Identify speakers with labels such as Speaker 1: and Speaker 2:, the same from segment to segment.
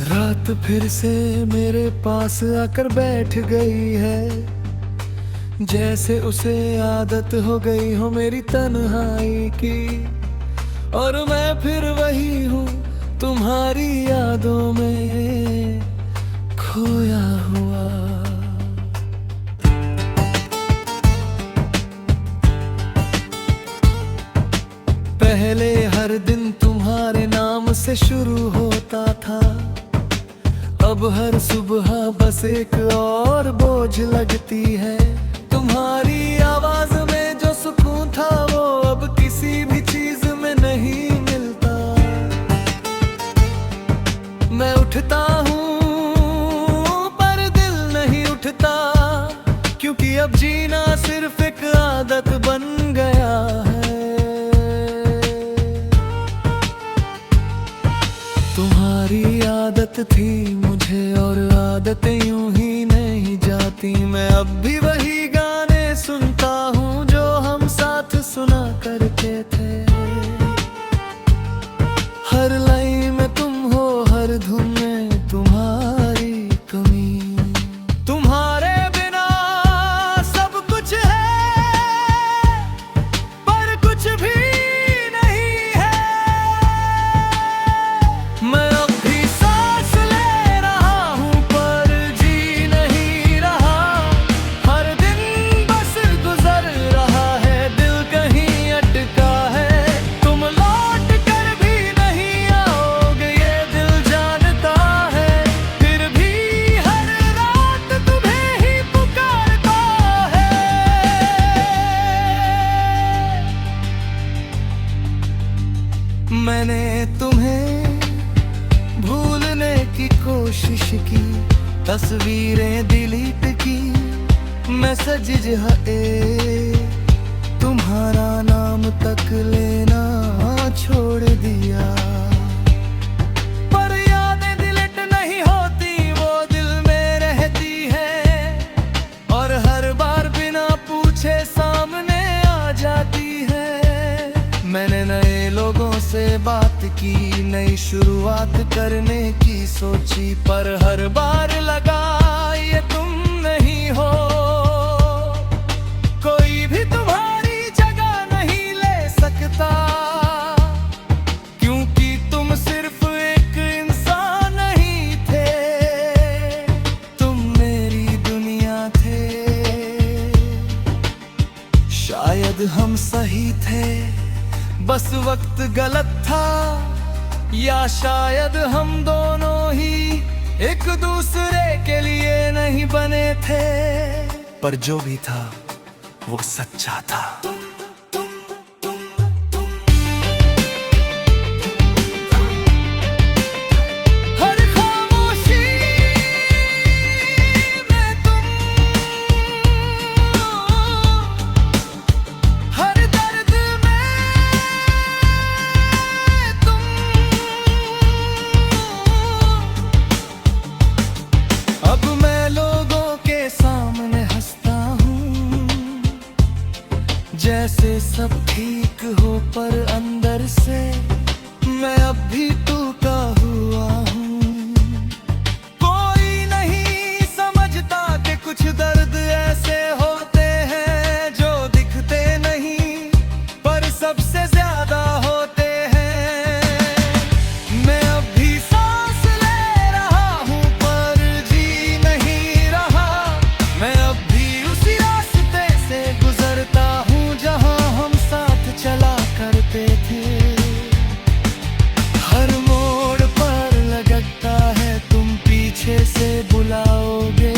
Speaker 1: रात फिर से मेरे पास आकर बैठ गई है, जैसे उसे आदत हो गई हो मेरी तन्हाई की। और मैं फिर वही हूँ तुम्हारी यादों में खोया हुआ। पहले हर दिन तुम्हारे नाम से शुरू होता था, अब हर सुबह बस एक और बोझ लगती है। तुम्हारी आवाज में जो सुकून था वो अब किसी भी चीज में नहीं मिलता। मैं उठता हूँ पर दिल नहीं उठता, क्योंकि अब जीना सिर्फ एक आदत बन गया है। तुम्हारी आदत थी मुझे और आदतें यूं ही नहीं जाती। मैं अब भी वही गाने सुनता हूँ जो हम साथ सुना करते थे। हर लाइन में तुम हो, हर धुन में तुम्हारी कमी। तुम्हारे बिना सब कुछ है पर कुछ भी नहीं है। मैं मैंने तुम्हें भूलने की कोशिश की, तस्वीरें डिलीट की, मैसेज है तुम्हारा नाम तक लेना छोड़ दिया। पर यादें डिलीट नहीं होती, वो दिल में रहती है और हर बार बिना पूछे सामने आ जाती है। मैंने नए लोगों से बात की, नई शुरुआत करने की सोची, पर हर बार लगा ये तुम नहीं हो। कोई भी तुम्हारी जगह नहीं ले सकता, क्योंकि तुम सिर्फ एक इंसान नहीं थे, तुम मेरी दुनिया थे। शायद हम सही थे, बस वक्त गलत था, या शायद हम दोनों ही एक दूसरे के लिए नहीं बने थे। पर जो भी था वो सच्चा था। अब मैं लोगों के सामने हंसता हूँ, जैसे सब ठीक हो, पर अंदर से मैं अब भी टूटा हुआ हूँ। कोई नहीं समझता कि कुछ दर्द ऐसे होते हैं जो दिखते नहीं, पर सबसे ज्यादा होते हैं। मैं अब भी सांस ले रहा हूँ पर जी नहीं रहा। मैं अब भी उसी रास्ते से गुजरता हूँ जहाँ हम साथ चला करते थे। हर मोड़ पर लगता है तुम पीछे से बुलाओगे,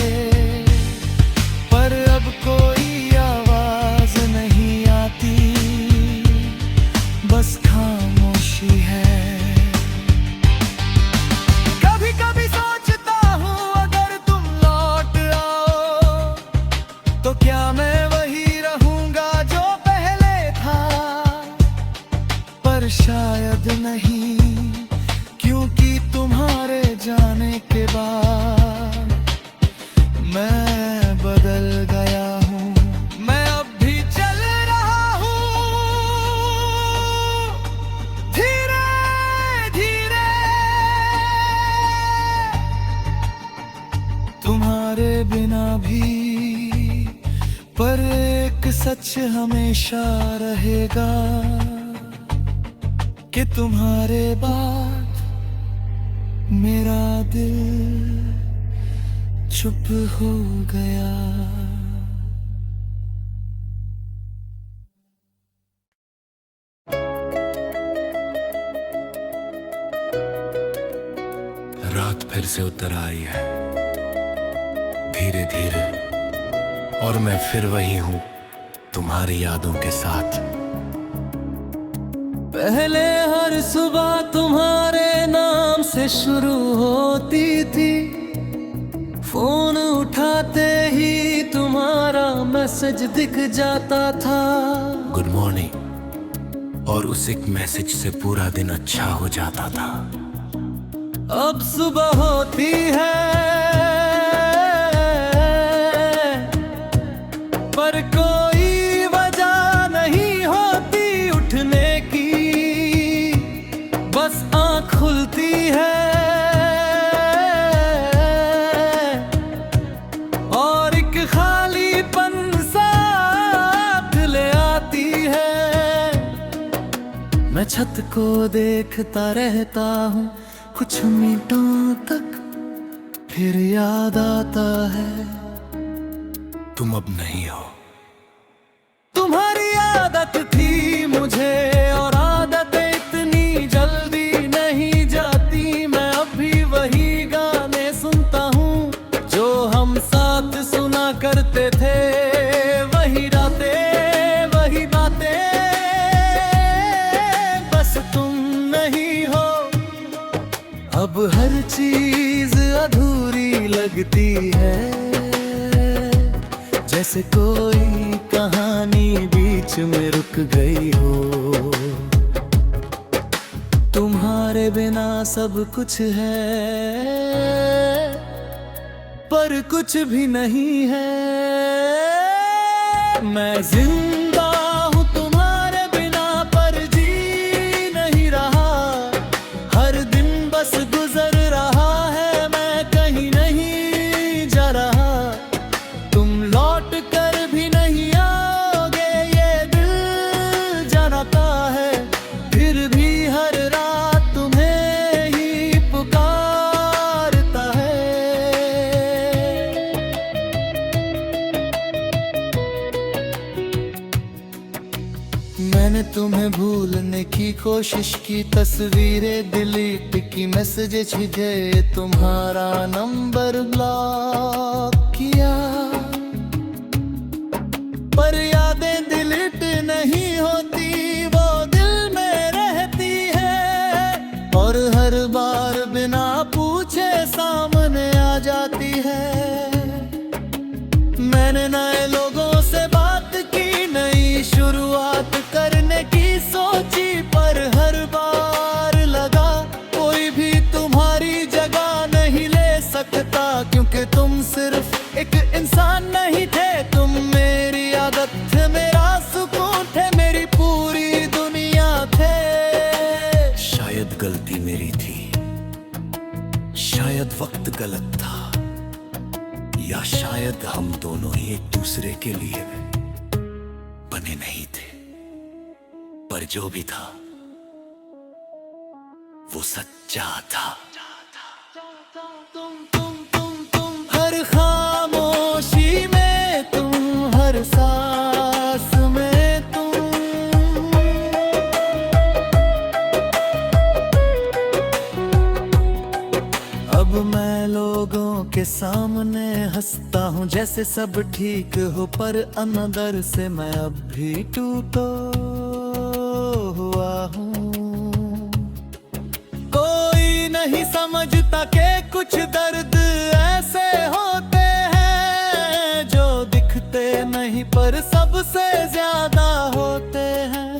Speaker 1: पर अब कोई आवाज नहीं आती, बस खामोशी है। कभी कभी सोचता हूँ अगर तुम लौट आओ तो क्या मैं वही रहूंगा जो पहले था, पर शायद नहीं, क्योंकि तुम्हारे जाने के बाद मैं बदल गया हूँ। मैं अब भी चल रहा हूँ तुम्हारे बिना भी, पर एक सच हमेशा रहेगा कि तुम्हारे बाद मेरा दिल चुप हो गया।
Speaker 2: रात फिर से उतर आई है धीरे धीरे, और मैं फिर वही हूँ तुम्हारी यादों के साथ।
Speaker 1: पहले हर सुबह तुम्हारे नाम से शुरू होती थी, फोन उठाते ही तुम्हारा मैसेज दिख जाता था,
Speaker 2: गुड मॉर्निंग, और उस एक मैसेज से पूरा दिन अच्छा हो जाता था।
Speaker 1: अब सुबह होती है पर कोई वजह नहीं होती उठने की, बस आँख खुलती है और एक खालीपन साथ ले आती है। मैं छत को देखता रहता हूँ कुछ मिनटों तक, फिर याद आता है
Speaker 2: तुम अब नहीं हो।
Speaker 1: तुम्हारी आदत थी मुझे, और आदत इतनी जल्दी नहीं जाती। मैं अब भी वही गाने सुनता हूँ जो हम साथ सुना करते थे, वही रातें वही बातें, बस तुम नहीं हो। अब हर चीज अधूरी लगती है, जैसे कोई कहानी बीच में रुक गई हो। तुम्हारे बिना सब कुछ है पर कुछ भी नहीं है। मैं जिंदा हूँ तुम्हारे बिना पर जी नहीं रहा, हर दिन बस गुजर रहा है, मैं कहीं नहीं जा रहा। तुम लौट कर भी नहीं आओगे ये दिल जानता है, फिर भी हर रात तुम्हें ही पुकारता है। मैंने तुम्हें भूलने की कोशिश की, तस्वीरें डिलीट की, मैसेजेस भेजे, तुम्हारा नंबर ब्लॉक किया, पर यादें डिलीट नहीं होती, वो दिल में रहती है और हर बार बिना पूछे सामने आ जाती है। मैंने नए लोगों से बात की, नई शुरुआत करने की सोची, पर हर बार लगा कोई भी तुम्हारी जगह नहीं ले सकता, क्योंकि तुम सिर्फ एक इंसान नहीं थे, तुम मेरी आदत थे, मेरा सुकून थे, मेरी पूरी दुनिया थे।
Speaker 2: शायद गलती मेरी थी, शायद वक्त गलत था, या शायद हम दोनों ही एक दूसरे के लिए बने नहीं थे, पर जो भी था वो सच्चा था।
Speaker 1: तुम हर खामोशी में, तुम हर सांस में, तुम अब मैं लोगों के सामने हंसता हूँ जैसे सब ठीक हो, पर अंदर से मैं अब भी टूटा हुआ हूँ। कोई नहीं समझता कि कुछ दर्द ऐसे होते हैं जो दिखते नहीं पर सबसे ज्यादा होते हैं।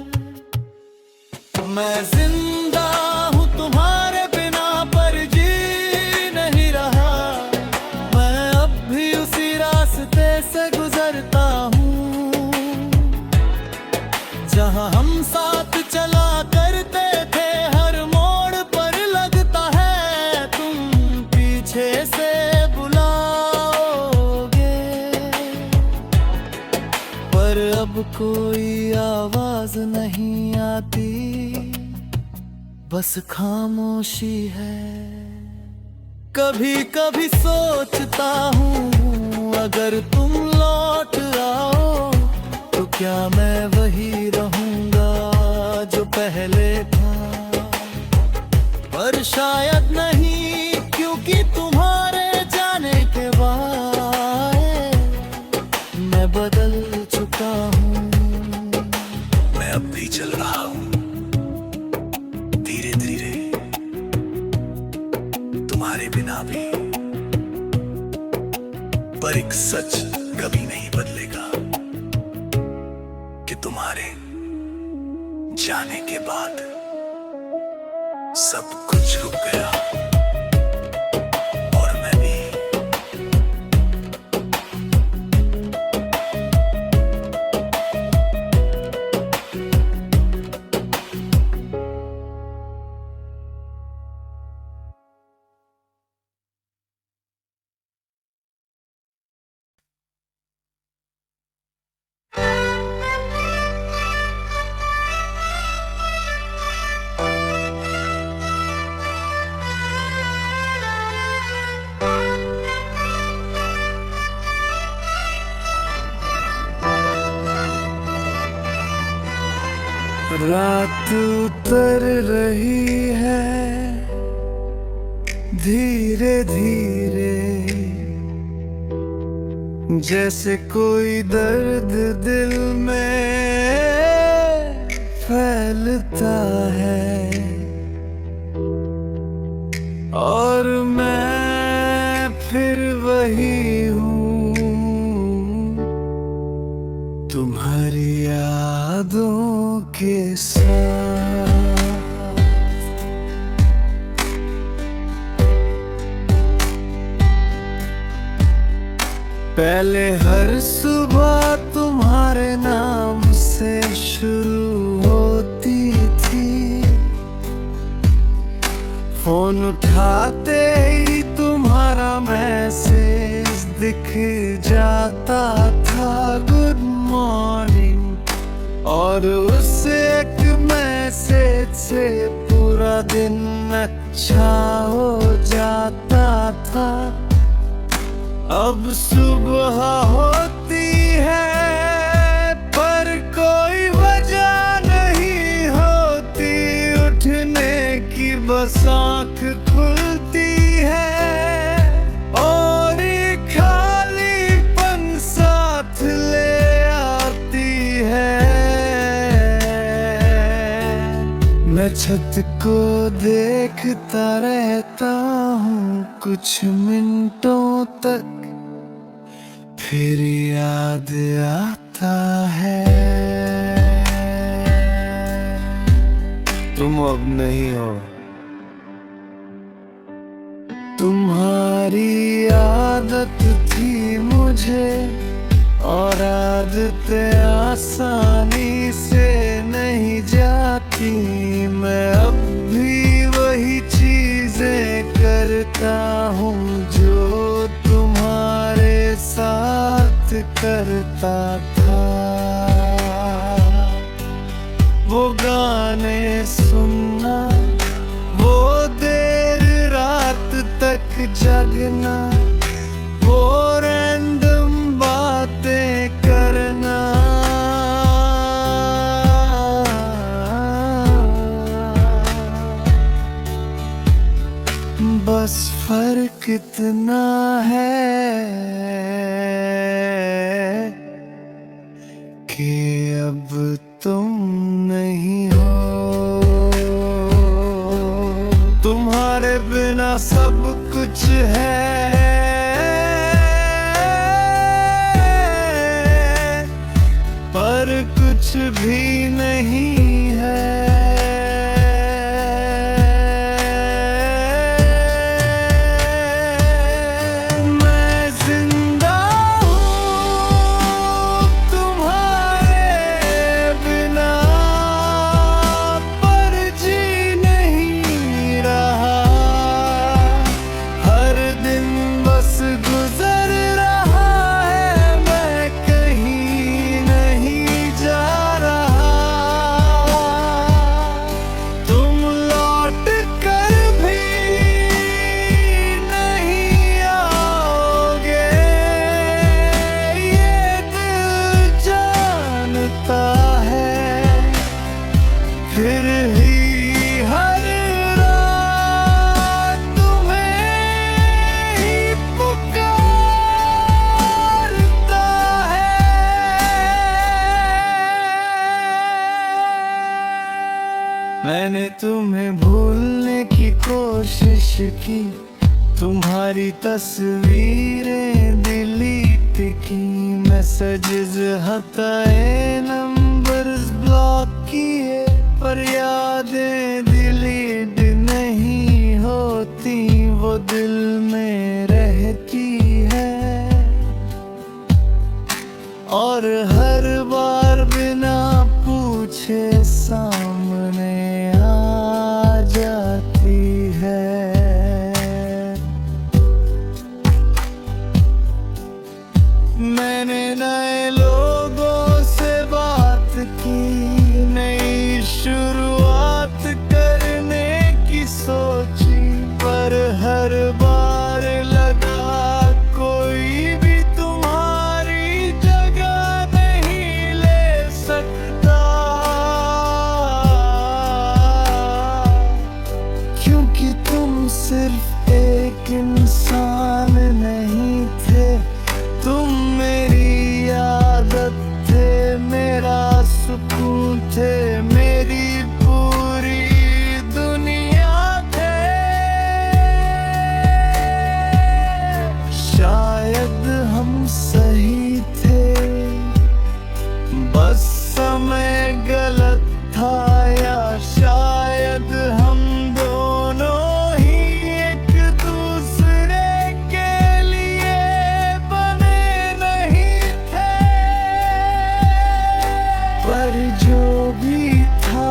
Speaker 1: मैं जिंदा हूँ तुम्हारे बिना पर जी नहीं रहा, मैं अब भी उसी रास्ते से गुजरता हूँ जहाँ हम साथ चला करते थे। हर मोड़ पर लगता है तुम पीछे से बुलाओ कोई आवाज नहीं आती, बस खामोशी है। कभी कभी सोचता हूँ अगर तुम लौट आओ तो क्या मैं वही रहूंगा जो पहले था। पर शायद नहीं, क्योंकि तुम्हारे जाने के बाद मैं बदल चुका हूँ।
Speaker 2: मैं अब भी चल रहा हूँ धीरे धीरे, तुम्हारे बिना भी। पर एक सच कभी नहीं बदलेगा कि तुम्हारे जाने के बाद सब कुछ रुक गया और मैं भी।
Speaker 1: रात उतर रही है धीरे धीरे, जैसे कोई दर्द दिल में फैलता है। और मैं फिर वही हूँ, तुम्हारी यादों के साथ। पहले हर सुबह तुम्हारे नाम से शुरू होती थी, फोन उठाते ही तुम्हारा मैसेज दिख जाता था, गुड मॉर्निंग। और उस एक मैसेज से पूरा दिन अच्छा हो जाता था। अब सुबह होती है पर कोई वजह नहीं होती उठने की, बस आँख खुलती है और एक खालीपन साथ ले आती है। मैं छत को देखता रहता हूँ कुछ मिनटों तक, फिर याद आता है तुम अब नहीं हो। तुम्हारी आदत थी मुझे और आदतें आसानी से नहीं जाती। मैं अब भी वही चीजें करता हूँ जो तुम्हारे साथ करता था। वो गाने सुनना, वो देर रात तक जगना, वो रैंडम बातें करना। बस फर्क इतना है कि अब तुम नहीं हो। तुम्हारे बिना सब कुछ है पर कुछ भी नहीं है। हर दिन की तुम्हारी तस्वीरें डिलीट की, मैसेजेस हटाए, नंबर ब्लॉक किए, पर यादें डिलीट नहीं होती, वो दिल में रहती है। और हर बार बिना पूछे सामने आ जाती है। मैंने नए लोगों से बात की, नई शुरुआत करने की सोची, पर हर बार लगा कोई भी तुम्हारी जगह नहीं ले सकता, क्योंकि तुम सिर्फ एक इंसान नहीं थे, तुम मेरी आदत थे, मेरा सुकून थे, मेरी पूरी दुनिया थे। शायद हम सही थे, बस समय गलत था, या शायद हम दोनों ही एक दूसरे के लिए बने नहीं थे। पर जो भी था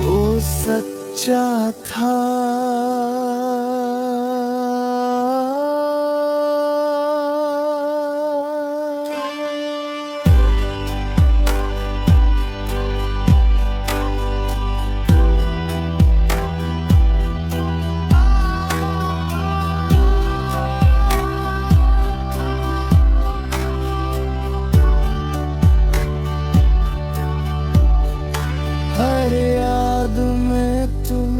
Speaker 1: वो सच्चा था। हर याद में तुम,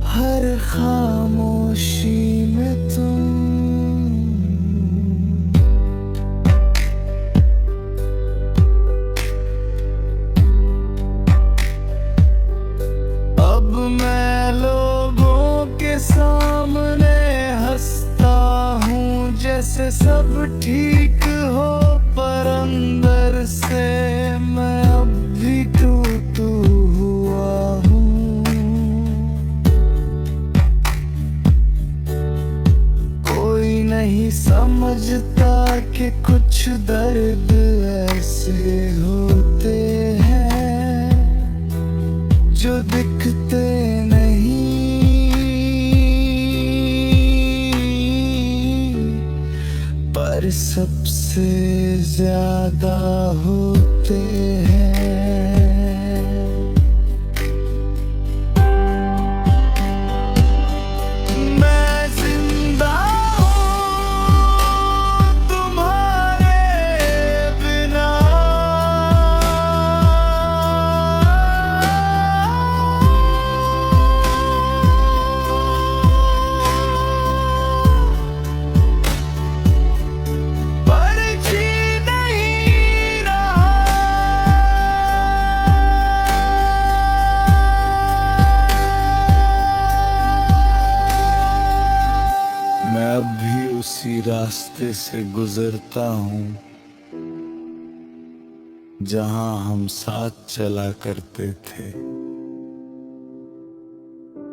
Speaker 1: हर खामोशी में तुम, अब मैं लोगों के सामने हंसता हूँ जैसे सब ठीक हो, पर अंदर से मैं अब भी टूटू हुआ हूँ। कोई नहीं समझता कि कुछ दर्द ऐसे होते हैं जो दिखते नहीं, पर सबसे ज्यादा होते हैं। मैं जिंदा हूँ तुम्हारे बिना, पर जी नहीं रहा। मैं अब भी उसी रास्ते से गुजरता हूँ जहाँ हम साथ चला करते थे।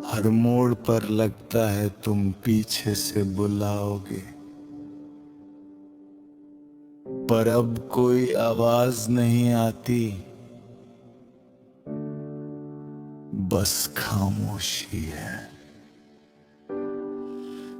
Speaker 1: हर मोड़ पर लगता है तुम पीछे से बुलाओगे, पर अब कोई आवाज नहीं आती, बस खामोशी है।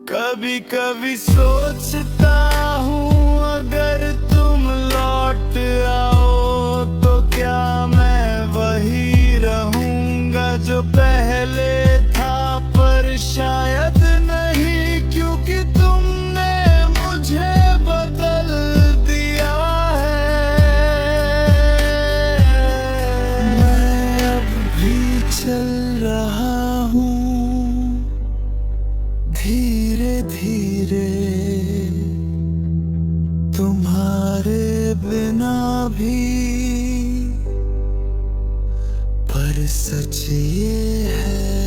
Speaker 1: कभी कभी सोचता हूँ अगर तुम लौट आओ तो क्या मैं वही रहूंगा जो पहले था, पर शायद नहीं, क्योंकि तुमने मुझे बदल दिया है। मैं अब भी चल रहा हूँ धीरे धीरे तुम्हारे बिना। भी, पर सच ये है